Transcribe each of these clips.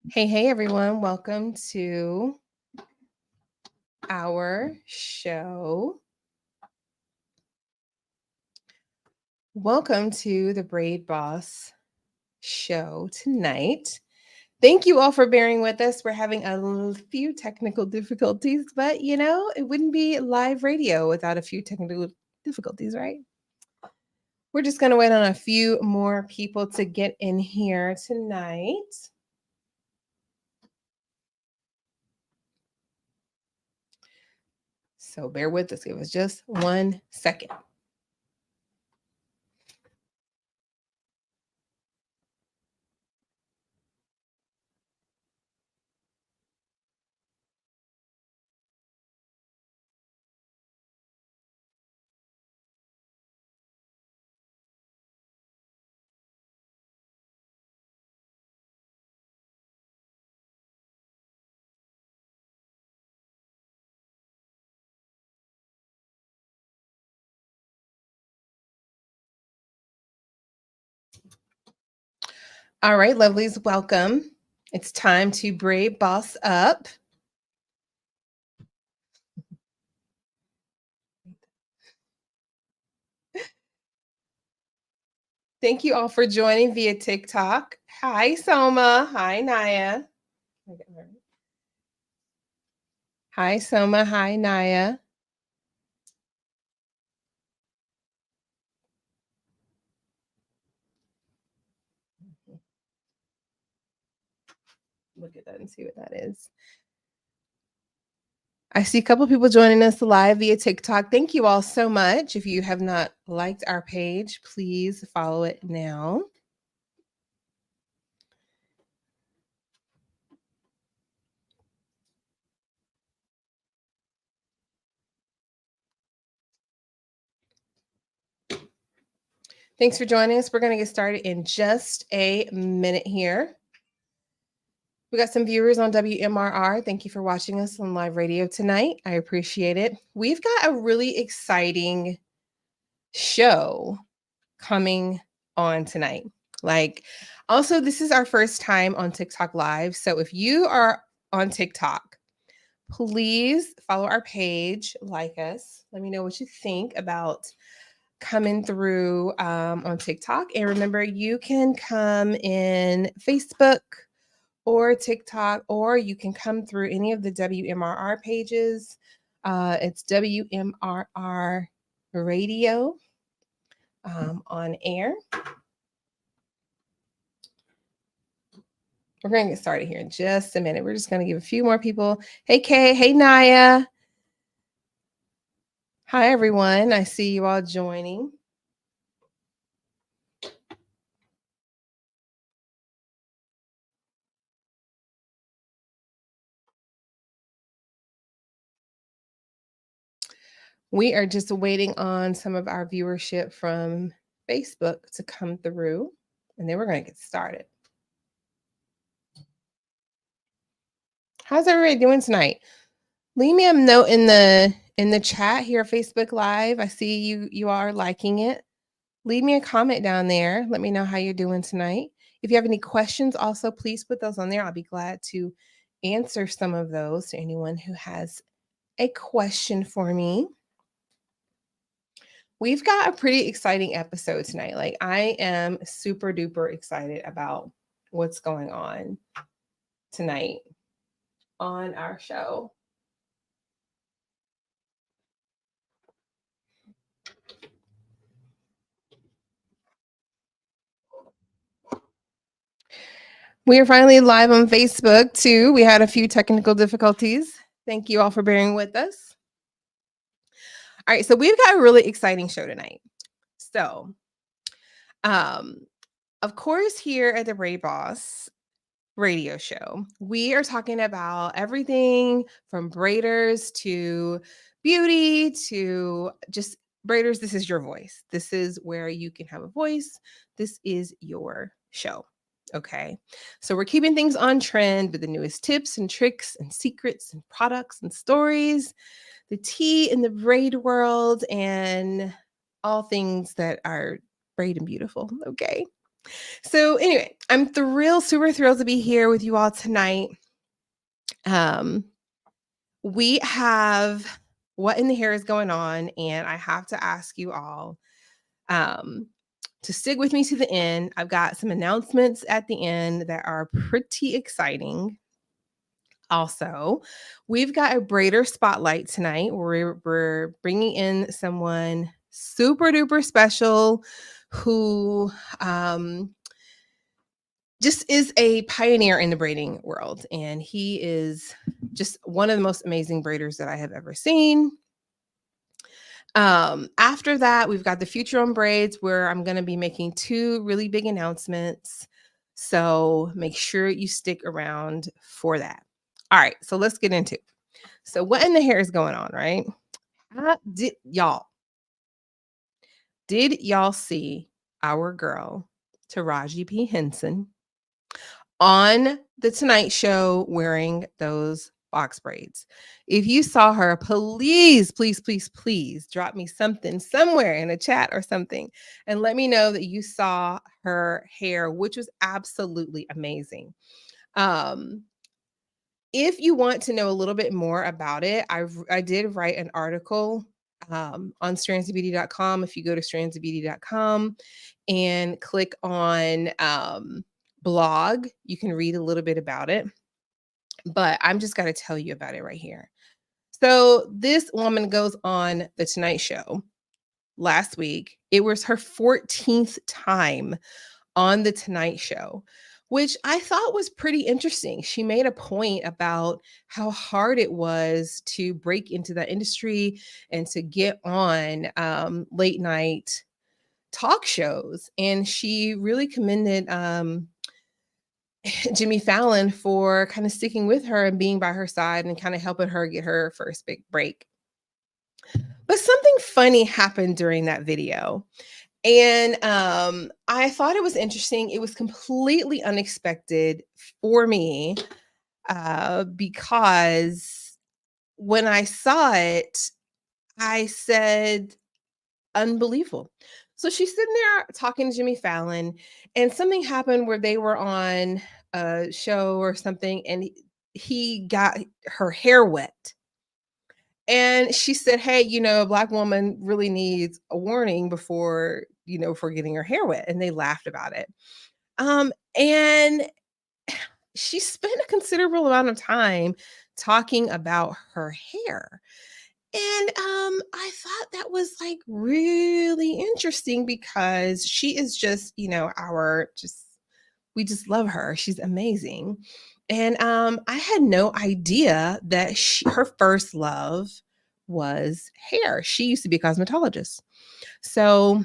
Hey, everyone. Welcome to our show. Welcome to the Braid Boss show tonight. Thank you all for bearing with us. We're having a few technical difficulties, but it wouldn't be live radio without a few technical difficulties, right? We're just going to wait on a few more people to get in here tonight. So bear with us. Give us just 1 second. All right, lovelies, welcome. It's time to braid boss up. Thank you all for joining via TikTok. Hi, Soma. Hi, Naya. Hi, Soma. Hi, Naya. Look at that and see what that is. I see a couple people joining us live via TikTok. Thank you all so much. If you have not liked our page, please follow it now. Thanks for joining us. We're going to get started in just a minute here. We got some viewers on WMRR. Thank you for watching us on live radio tonight. I appreciate it. We've got a really exciting show coming on tonight. Also, this is our first time on TikTok Live. So if you are on TikTok, please follow our page, like us. Let me know what you think about coming through on TikTok. And remember, you can come in Facebook or TikTok, or you can come through any of the WMRR pages. It's WMRR Radio on air. We're going to get started here in just a minute. We're just going to give a few more people. Hey, Kay. Hey, Naya. Hi, everyone. I see you all joining. We are just waiting on some of our viewership from Facebook to come through, and then we're going to get started. How's everybody doing tonight? Leave me a note in the chat here, Facebook Live. I see you are liking it. Leave me a comment down there. Let me know how you're doing tonight. If you have any questions, also please put those on there. I'll be glad to answer some of those to anyone who has a question for me. We've got a pretty exciting episode tonight. Like, I am super duper excited about what's going on tonight on our show. We are finally live on Facebook too. We had a few technical difficulties. Thank you all for bearing with us. All right, so we've got a really exciting show tonight. So, of course, here at the Braid Boss radio show, we are talking about everything from braiders to beauty to just braiders. This is your voice. This is where you can have a voice. This is your show. Okay. So we're keeping things on trend with the newest tips and tricks and secrets and products and stories, the tea in the braid world, and all things that are braid and beautiful. Okay. So anyway, I'm thrilled, super thrilled to be here with you all tonight. We have What in the Hair is going on, and I have to ask you all to stick with me to the end. I've got some announcements at the end that are pretty exciting. Also, we've got a braider spotlight tonight where we're bringing in someone super duper special who just is a pioneer in the braiding world. And he is just one of the most amazing braiders that I have ever seen. After that, we've got the future on braids where I'm going to be making 2 really big announcements. So make sure you stick around for that. All right, so let's get into it. So what in the hair is going on, right? Did y'all see our girl Taraji P. Henson on the Tonight Show wearing those box braids? If you saw her, please, please, please, please drop me something somewhere in a chat or something and let me know that you saw her hair, which was absolutely amazing. If you want to know a little bit more about it, I did write an article on strandsofbeauty.com. If you go to strandsofbeauty.com and click on blog, you can read a little bit about it. But I'm just going to tell you about it right here. So this woman goes on the Tonight Show last week. It was her 14th time on the Tonight Show, which I thought was pretty interesting. She made a point about how hard it was to break into that industry and to get on late night talk shows. And she really commended Jimmy Fallon for kind of sticking with her and being by her side and kind of helping her get her first big break. But something funny happened during that video. And I thought it was interesting. It was completely unexpected for me because when I saw it, I said, unbelievable. So she's sitting there talking to Jimmy Fallon, and something happened where they were on a show or something, and he got her hair wet. And she said, hey, a Black woman really needs a warning before, for getting her hair wet. And they laughed about it. And she spent a considerable amount of time talking about her hair. And I thought that was like really interesting because she is just, we just love her. She's amazing. And I had no idea that her first love was hair. She used to be a cosmetologist. So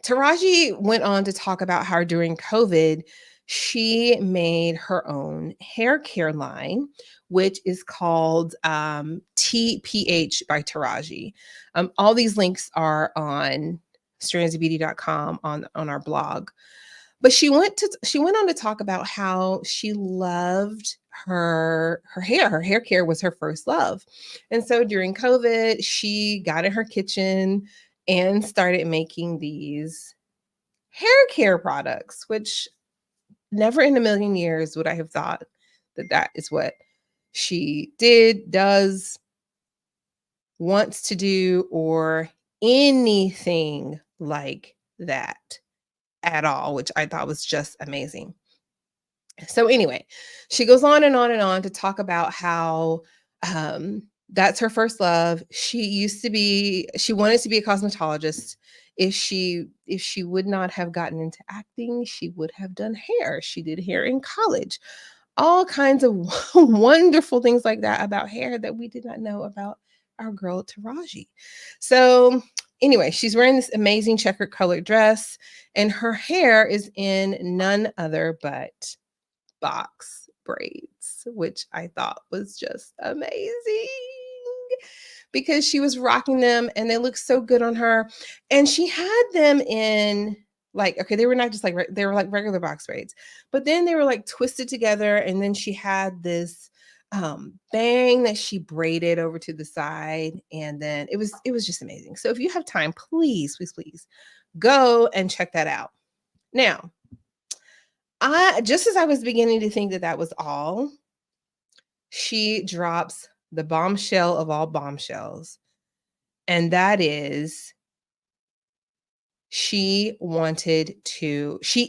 Taraji went on to talk about how during COVID, she made her own hair care line, which is called TPH by Taraji. All these links are on strandsofbeauty.com on our blog. But she went on to talk about how she loved her hair. Her hair care was her first love. And so during COVID, she got in her kitchen and started making these hair care products, which never in a million years would I have thought that is what she does, wants to do, or anything like that at all, which I thought was just amazing. So anyway, she goes on and on and on to talk about how that's her first love. She wanted to be a cosmetologist. If she would not have gotten into acting, she would have done hair. She did hair in college. All kinds of wonderful things like that about hair that we did not know about our girl Taraji. So anyway, she's wearing this amazing checkered colored dress, and her hair is in none other but box braids, which I thought was just amazing because she was rocking them and they looked so good on her. And she had them in they were not just they were like regular box braids, but then they were like twisted together. And then she had this bang that she braided over to the side. And then it was just amazing. So if you have time, please, please, please go and check that out. Now, Just as I was beginning to think that that was all, she drops the bombshell of all bombshells. And that is she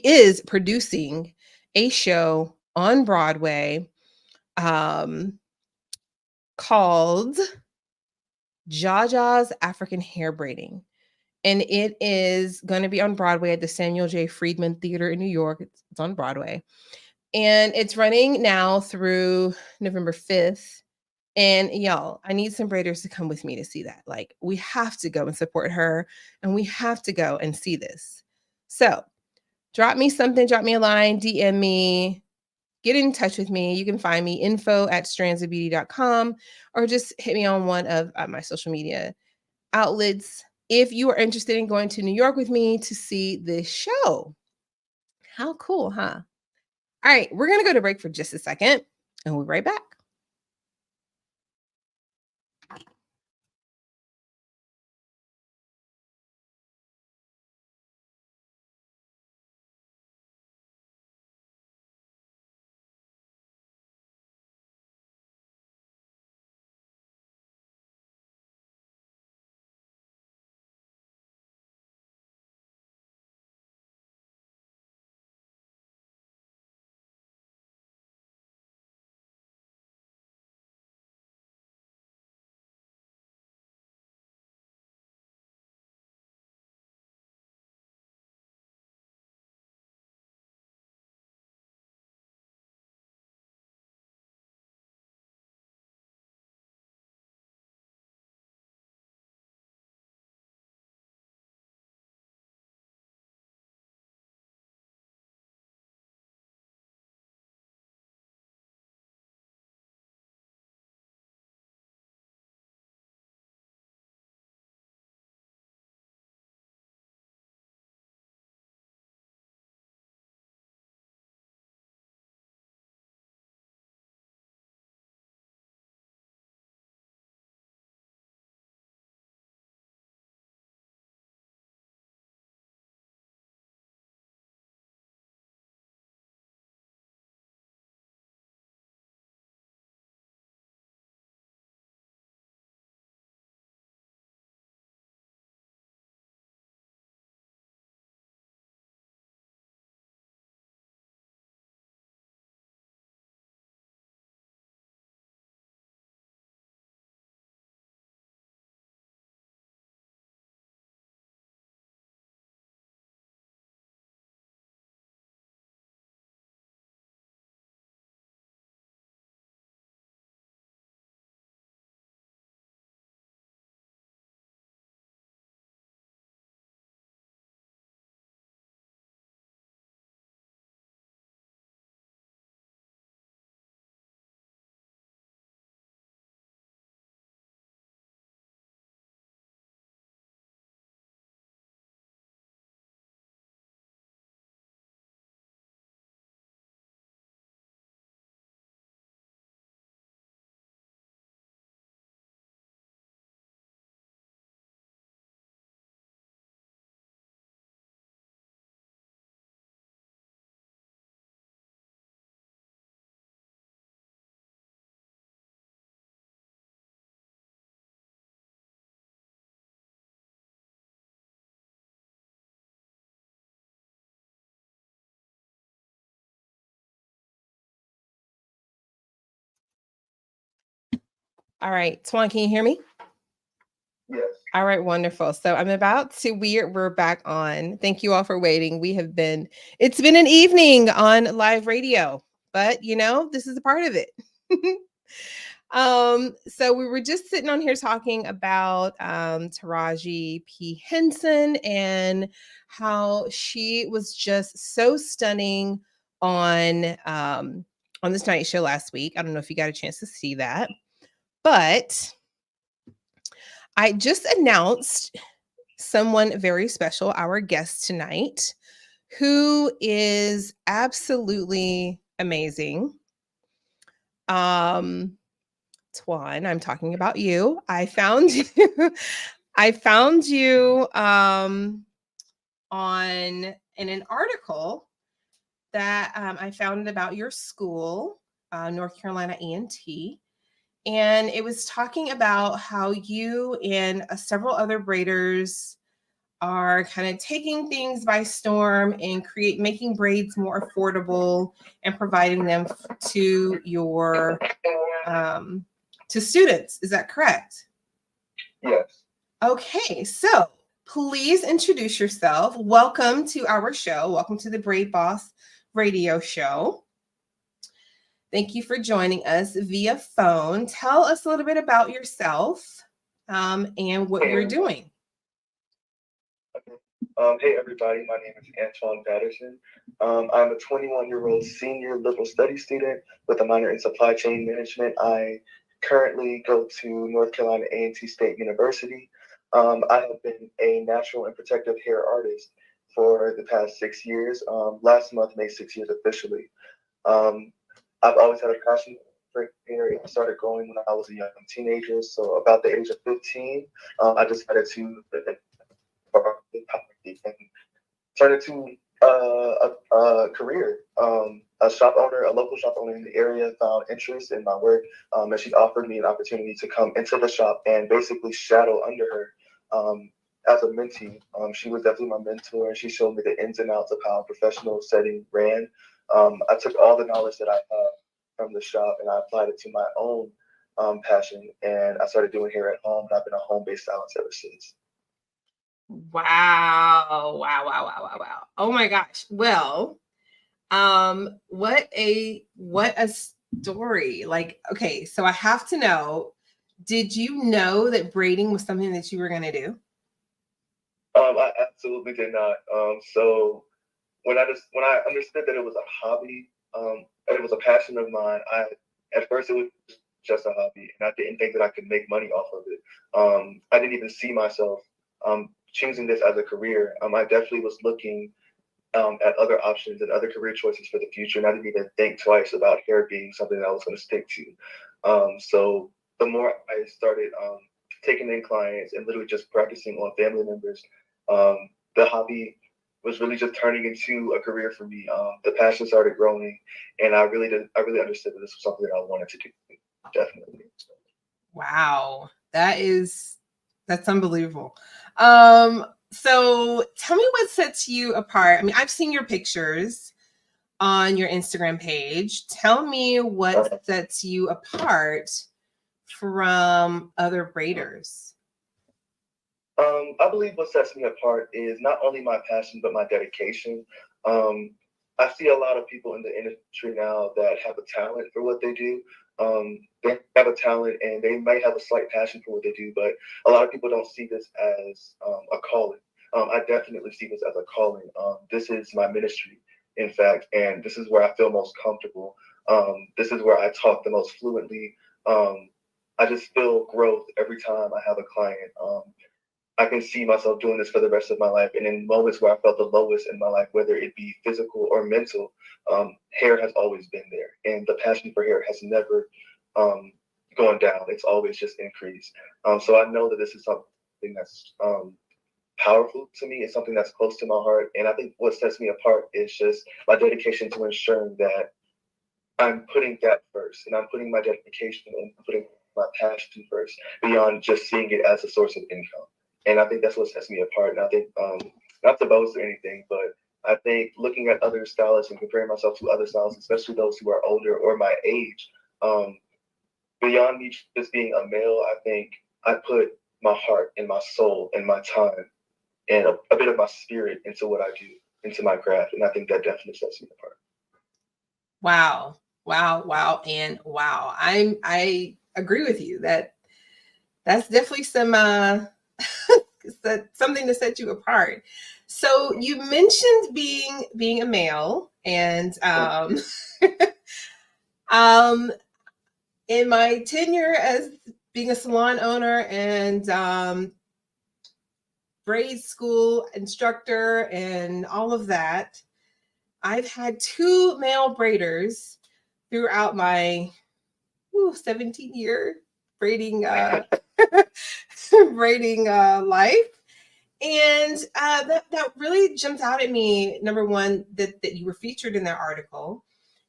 is producing a show on Broadway um, called Jaja's African Hair Braiding. And it is going to be on Broadway at the Samuel J. Friedman Theater in New York. It's on Broadway. And it's running now through November 5th. And y'all, I need some braiders to come with me to see that. Like, we have to go and support her, and we have to go and see this. So, drop me something, drop me a line, DM me, get in touch with me. You can find me info@strandsofbeauty.com, or just hit me on one of my social media outlets if you are interested in going to New York with me to see this show. How cool, huh? All right, we're going to go to break for just a second, and we'll be right back. All right, Twan, can you hear me? Yes. All right, wonderful. So we're back on. Thank you all for waiting. It's been an evening on live radio, but this is a part of it. So we were just sitting on here talking about Taraji P. Henson and how she was just so stunning on this night show last week. I don't know if you got a chance to see that, but I just announced someone very special, our guest tonight, who is absolutely amazing. Twan, I'm talking about you. I found you. I found you on in an article that I found about your school, North Carolina A&T, and it was talking about how you and several other braiders are kind of taking things by storm and making braids more affordable and providing them to your to students. Is that correct? Yes. Okay, so please introduce yourself. Welcome to our show. Welcome to the Braid Boss radio show. Thank you for joining us via phone. Tell us a little bit about yourself and what you're doing. Hey, everybody. My name is Antoine Patterson. I'm a 21-year-old senior liberal studies student with a minor in supply chain management. I currently go to North Carolina A&T State University. I have been a natural and protective hair artist for the past 6 years. Last month made 6 years officially. I've always had a passion for hair. It started growing when I was a young teenager. So about the age of 15, I decided to turn it to a career. A local shop owner in the area found interest in my work, and she offered me an opportunity to come into the shop and basically shadow under her as a mentee. She was definitely my mentor, and she showed me the ins and outs of how a professional setting ran. I took all the knowledge that I have from the shop and I applied it to my own passion, and I started doing hair at home, and I've been a home-based stylist ever since. Wow. Oh my gosh. Well, what a story. Like, okay, so I have to know, did you know that braiding was something that you were going to do? I absolutely did not. So when I understood that it was a hobby, it was a passion of mine, at first it was just a hobby, and I didn't think that I could make money off of it. I didn't even see myself choosing this as a career. I definitely was looking at other options and other career choices for the future, and I didn't even think twice about hair being something that I was going to stick to. So the more I started taking in clients and literally just practicing on family members, the hobby was really just turning into a career for me. The passion started growing, and I really understood that this was something that I wanted to do. Definitely. Wow, that's unbelievable. So tell me what sets you apart. I mean, I've seen your pictures on your Instagram page. Tell me what sets you apart from other braiders. I believe what sets me apart is not only my passion, but my dedication. I see a lot of people in the industry now that have a talent for what they do. They have a talent and they might have a slight passion for what they do, but a lot of people don't see this as a calling. I definitely see this as a calling. This is my ministry, in fact, and this is where I feel most comfortable. This is where I talk the most fluently. I just feel growth every time I have a client. I can see myself doing this for the rest of my life. And in moments where I felt the lowest in my life, whether it be physical or mental, hair has always been there. And the passion for hair has never gone down. It's always just increased. So I know that this is something that's powerful to me. It's something that's close to my heart. And I think what sets me apart is just my dedication to ensuring that I'm putting that first. And I'm putting my dedication and putting my passion first, beyond just seeing it as a source of income. And I think that's what sets me apart. And I think, not to boast or anything, but I think looking at other stylists and comparing myself to other stylists, especially those who are older or my age, beyond me just being a male, I think I put my heart and my soul and my time and a bit of my spirit into what I do, into my craft. And I think that definitely sets me apart. Wow. And wow. I agree with you that's definitely some something to set you apart. So you mentioned being a male, and in my tenure as being a salon owner and braid school instructor and all of that, I've had 2 male braiders throughout my 17-year braiding braiding life. And that really jumped out at me. Number one, that you were featured in that article.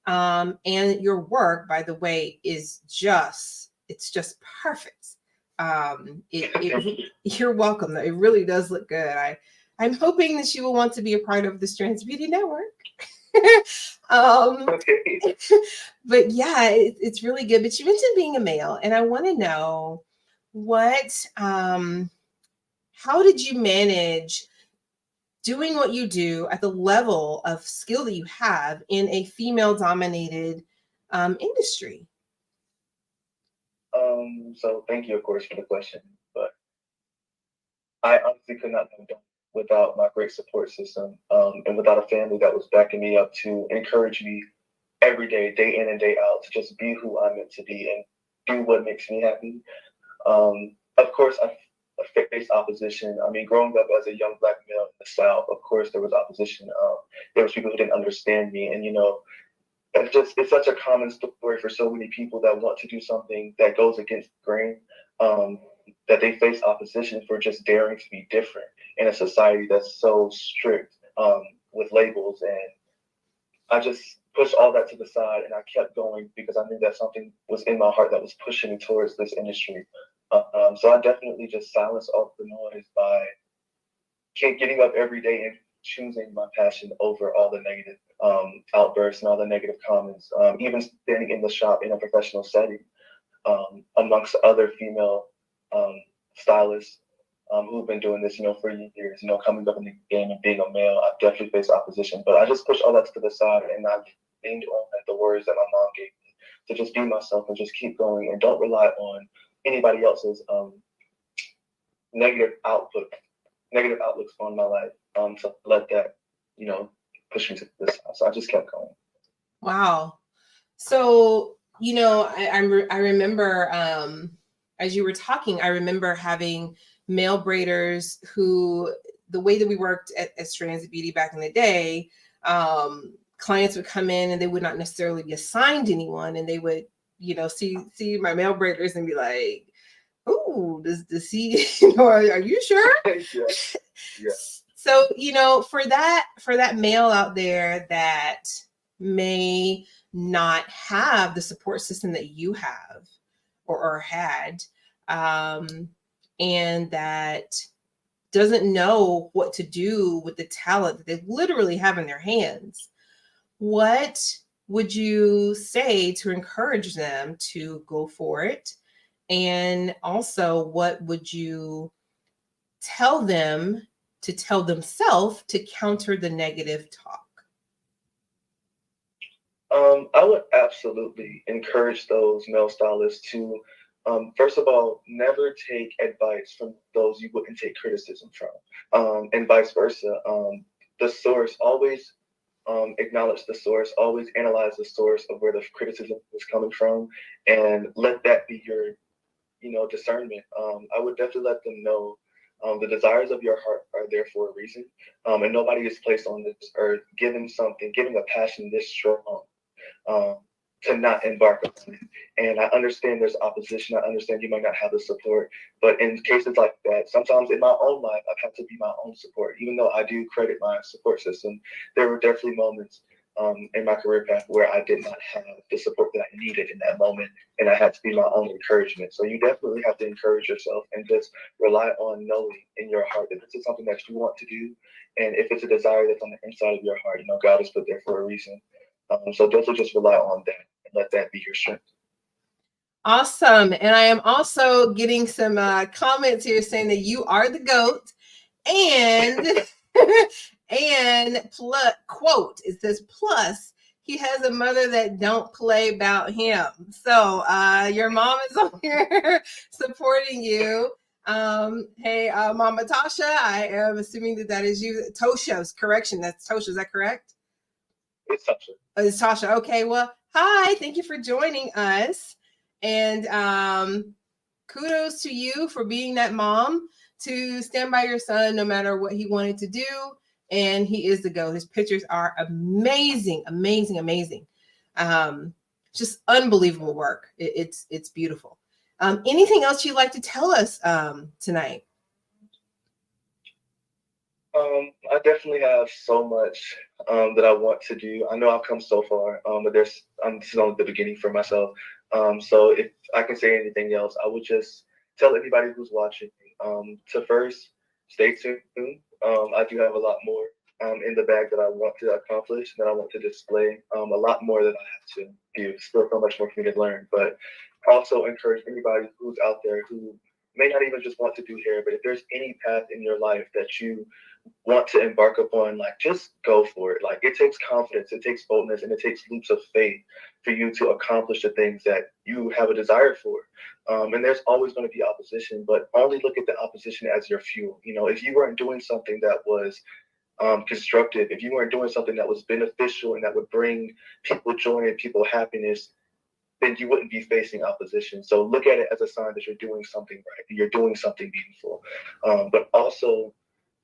And your work, by the way, is it's just perfect. You're welcome. It really does look good. I'm hoping that you will want to be a part of the Strands Beauty Network. Okay. But yeah, it's really good. But you mentioned being a male, and I want to know how did you manage doing what you do at the level of skill that you have in a female-dominated industry? So thank you, of course, for the question. But I honestly could not have done it without my great support system, and without a family that was backing me up to encourage me every day in and day out, to just be who I'm meant to be and do what makes me happy. Of course, I faced opposition. I mean, growing up as a young Black male in the South, of course, there was opposition. There was people who didn't understand me, and it's such a common story for so many people that want to do something that goes against the grain, that they face opposition for just daring to be different in a society that's so strict, with labels. And I just pushed all that to the side, and I kept going because I knew that something was in my heart that was pushing me towards this industry. So I definitely just silenced all the noise by getting up every day and choosing my passion over all the negative outbursts and all the negative comments. Even standing in the shop in a professional setting, amongst other female stylists who've been doing this, for years, coming up in the game and being a male, I've definitely faced opposition. But I just pushed all that to the side, and I leaned on the words that my mom gave me to just be myself and just keep going and don't rely on anybody else's negative outlooks on my life, to let that, push me to this side. So I just kept going. Wow. So, I remember as you were talking, I remember having male braiders who, the way that we worked at Strands of Beauty back in the day, clients would come in and they would not necessarily be assigned anyone, and they would, see my male braiders and be like, "Oh, does he? Are you sure?" Yeah. So, for that male out there that may not have the support system that you have or had, and that doesn't know what to do with the talent that they literally have in their hands, what would you say to encourage them to go for it? And also, what would you tell them to tell themselves to counter the negative talk? I would absolutely encourage those male stylists to, first of all, never take advice from those you wouldn't take criticism from, and vice versa. The source, always acknowledge the source, always analyze the source of where the criticism is coming from, and let that be your, discernment. I would definitely let them know the desires of your heart are there for a reason, and nobody is placed on this earth giving a passion this strong, to not embark on it. And I understand there's opposition. I understand you might not have the support, but in cases like that, sometimes in my own life, I've had to be my own support. Even though I do credit my support system, there were definitely moments in my career path where I did not have the support that I needed in that moment, and I had to be my own encouragement. So you definitely have to encourage yourself and just rely on knowing in your heart that this is something that you want to do, and if it's a desire that's on the inside of your heart, God has put there for a reason. So definitely just rely on that and let that be your strength. Awesome. And I am also getting some comments here saying that you are the GOAT, and and quote, it says, plus he has a mother that don't play about him. So your mom is on here supporting you. Hey, Mama Tasha, I am assuming that is you. Tosha's correction. That's Tosha. Is that correct? It's Tasha. Oh, it's Tasha. Okay. Well, hi. Thank you for joining us. And kudos to you for being that mom to stand by your son no matter what he wanted to do. And he is the GOAT. His pictures are amazing, amazing, amazing. Just unbelievable work. It's beautiful. Anything else you'd like to tell us tonight? I definitely have so much that I want to do. I know I've come so far, but this is only the beginning for myself. So if I can say anything else, I would just tell anybody who's watching to first stay tuned. I do have a lot more in the bag that I want to accomplish, that I want to display. A lot more that I have to do. Still so much more for me to learn, but also encourage anybody who's out there who may not even just want to do hair, but if there's any path in your life that you want to embark upon, like just go for it. Like it takes confidence, it takes boldness, and it takes leaps of faith for you to accomplish the things that you have a desire for. And there's always going to be opposition, but only look at the opposition as your fuel. You know, if you weren't doing something that was constructive, if you weren't doing something that was beneficial and that would bring people joy and people happiness, then you wouldn't be facing opposition. So look at it as a sign that you're doing something right, you're doing something meaningful. But also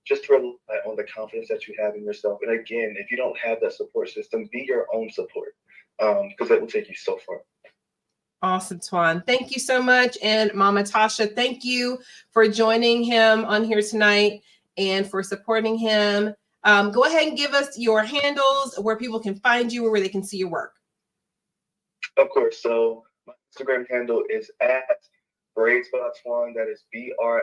just rely on the confidence that you have in yourself. And again, if you don't have that support system, be your own support, because that will take you so far. Awesome, Twan. Thank you so much. And Mama Tasha, thank you for joining him on here tonight and for supporting him. Go ahead and give us your handles, where people can find you or where they can see your work. Of course. So my Instagram handle is at BraidsbyTwon. That is BraidsbyTwon.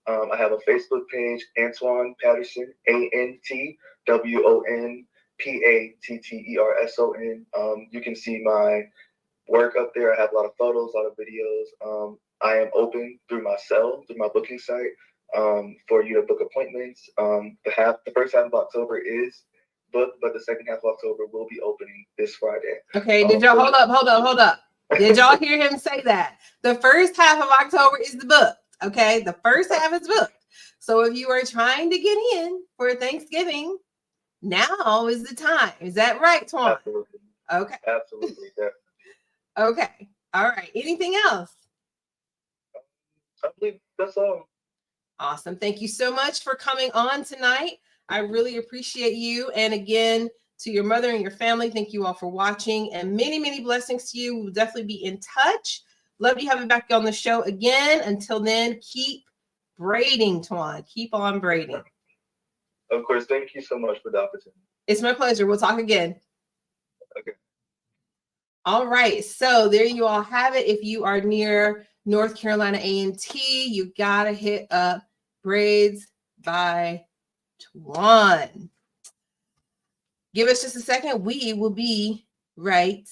I have a Facebook page, Antoine Patterson, ANTWON PATTERSON. You can see my work up there. I have a lot of photos, a lot of videos. I am open through my cell, through my booking site, for you to book appointments. The first half of October is booked, but the second half of October will be opening this Friday. Okay, did y'all hold up? Did y'all hear him say that? The first half of October is the book. Okay, the first half is booked. So if you are trying to get in for Thanksgiving, now is the time. Is that right, Twan? Absolutely. Okay. Absolutely. Definitely. Okay. All right. Anything else? I believe that's all. Awesome. Thank you so much for coming on tonight. I really appreciate you. And again, to your mother and your family, thank you all for watching, and many, many blessings to you. We'll definitely be in touch. Love to have you back on the show again. Until then, keep braiding, Twan. Keep on braiding. Of course. Thank you so much for the opportunity. It's my pleasure. We'll talk again. Okay. All right. So there you all have it. If you are near North Carolina A&T, you got to hit up Braids by Twon. Give us just a second. We will be right